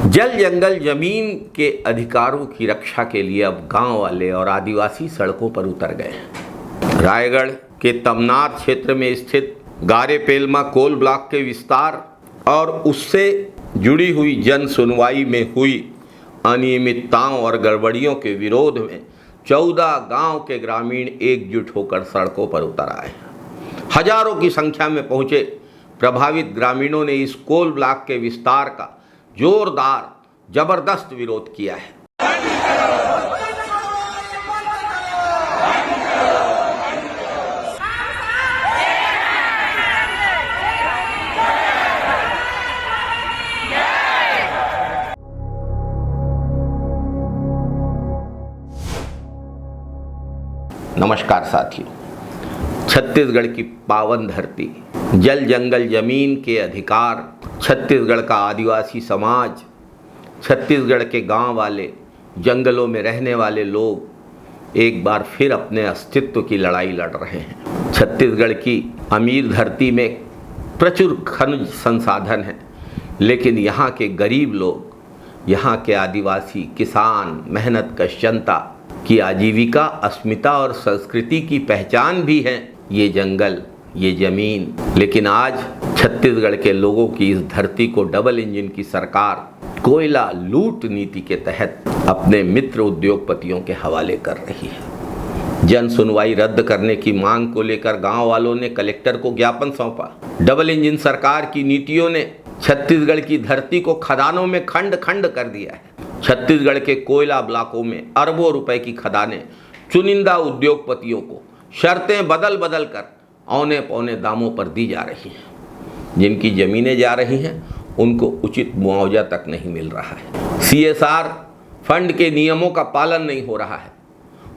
जल जंगल जमीन के अधिकारों की रक्षा के लिए अब गांव वाले और आदिवासी सड़कों पर उतर गए हैं। रायगढ़ के तमनार क्षेत्र में स्थित गारेपेलमा कोल ब्लॉक के विस्तार और उससे जुड़ी हुई जन सुनवाई में हुई अनियमितताओं और गड़बड़ियों के विरोध में 14 गांव के ग्रामीण एकजुट होकर सड़कों पर उतर आए। हजारों की संख्या में पहुंचे प्रभावित ग्रामीणों ने इस कोल ब्लॉक के विस्तार का जोरदार जबरदस्त विरोध किया है। नमस्कार साथियों, छत्तीसगढ़ की पावन धरती, जल जंगल जमीन के अधिकार, छत्तीसगढ़ का आदिवासी समाज, छत्तीसगढ़ के गांव वाले, जंगलों में रहने वाले लोग एक बार फिर अपने अस्तित्व की लड़ाई लड़ रहे हैं। छत्तीसगढ़ की अमीर धरती में प्रचुर खनिज संसाधन है, लेकिन यहाँ के गरीब लोग, यहाँ के आदिवासी किसान, मेहनतकश जनता की आजीविका, अस्मिता और संस्कृति की पहचान भी है ये जंगल, ये जमीन। लेकिन आज छत्तीसगढ़ के लोगों की इस धरती को डबल इंजन की सरकार कोयला लूट नीति के तहत अपने मित्र उद्योगपतियों के हवाले कर रही है। जन सुनवाई रद्द करने की मांग को लेकर गांव वालों ने कलेक्टर को ज्ञापन सौंपा। डबल इंजन सरकार की नीतियों ने छत्तीसगढ़ की धरती को खदानों में खंड खंड कर दिया है। छत्तीसगढ़ के कोयला ब्लॉकों में अरबों रुपए की खदानें चुनिंदा उद्योगपतियों को शर्तें बदल बदल कर औने पौने दामों पर दी जा रही हैं। जिनकी ज़मीनें जा रही हैं उनको उचित मुआवजा तक नहीं मिल रहा है। सीएसआर फंड के नियमों का पालन नहीं हो रहा है।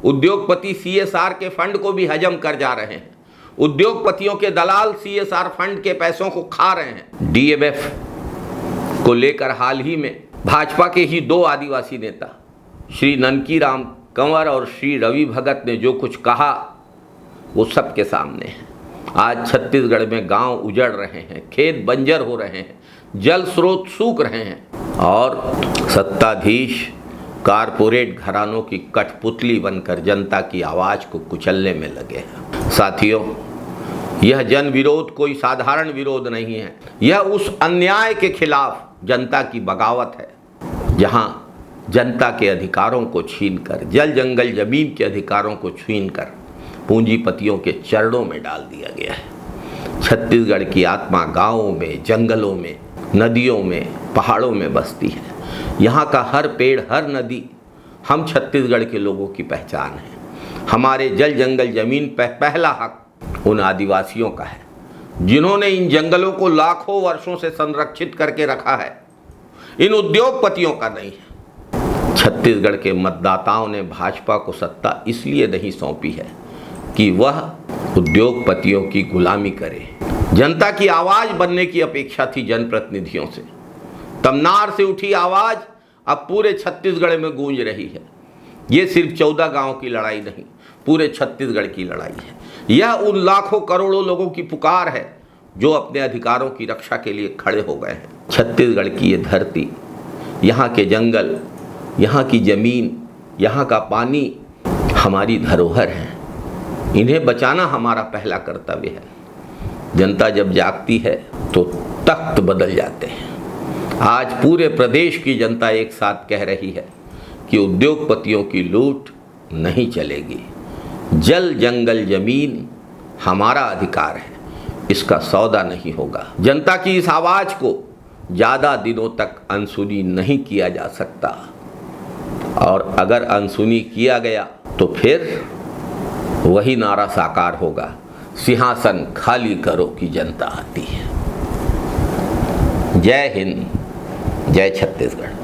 उद्योगपति सीएसआर के फंड को भी हजम कर जा रहे हैं। उद्योगपतियों के दलाल सीएसआर फंड के पैसों को खा रहे हैं। डीएमएफ को लेकर हाल ही में भाजपा के ही 2 आदिवासी नेता श्री ननकीराम कंवर और श्री रवि भगत ने जो कुछ कहा वो सबके सामने है। आज छत्तीसगढ़ में गांव उजड़ रहे हैं, खेत बंजर हो रहे हैं, जल स्रोत सूख रहे हैं और सत्ताधीश कारपोरेट घरानों की कठपुतली बनकर जनता की आवाज़ को कुचलने में लगे हैं। साथियों, यह जन विरोध कोई साधारण विरोध नहीं है। यह उस अन्याय के खिलाफ जनता की बगावत है जहां जनता के अधिकारों को छीनकर, जल जंगल जमीन के अधिकारों को छीनकर पूंजीपतियों के चरणों में डाल दिया गया है। छत्तीसगढ़ की आत्मा गांवों में, जंगलों में, नदियों में, पहाड़ों में बसती है। यहाँ का हर पेड़, हर नदी हम छत्तीसगढ़ के लोगों की पहचान है। हमारे जल जंगल जमीन पर पहला हक उन आदिवासियों का है जिन्होंने इन जंगलों को लाखों वर्षों से संरक्षित करके रखा है। इन उद्योगपतियों का नहीं है। छत्तीसगढ़ के मतदाताओं ने भाजपा को सत्ता इसलिए नहीं सौंपी है कि वह उद्योगपतियों की गुलामी करे। जनता की आवाज बनने की अपेक्षा थी जनप्रतिनिधियों से। तमनार से उठी आवाज अब पूरे छत्तीसगढ़ में गूंज रही है। ये सिर्फ 14 गांव की लड़ाई नहीं, पूरे छत्तीसगढ़ की लड़ाई है। यह उन लाखों करोड़ों लोगों की पुकार है जो अपने अधिकारों की रक्षा के लिए खड़े हो गए हैं। छत्तीसगढ़ की ये धरती, यहाँ के जंगल, यहाँ की जमीन, यहाँ का पानी हमारी धरोहर है। इन्हें बचाना हमारा पहला कर्तव्य है। जनता जब जागती है तो तख्त बदल जाते हैं। आज पूरे प्रदेश की जनता एक साथ कह रही है कि उद्योगपतियों की लूट नहीं चलेगी। जल जंगल जमीन हमारा अधिकार है, इसका सौदा नहीं होगा। जनता की इस आवाज़ को ज़्यादा दिनों तक अनसुनी नहीं किया जा सकता, और अगर अनसुनी किया गया तो फिर वही नारा साकार होगा, सिंहासन खाली करो कि जनता आती है। जय हिंद, जय छत्तीसगढ़।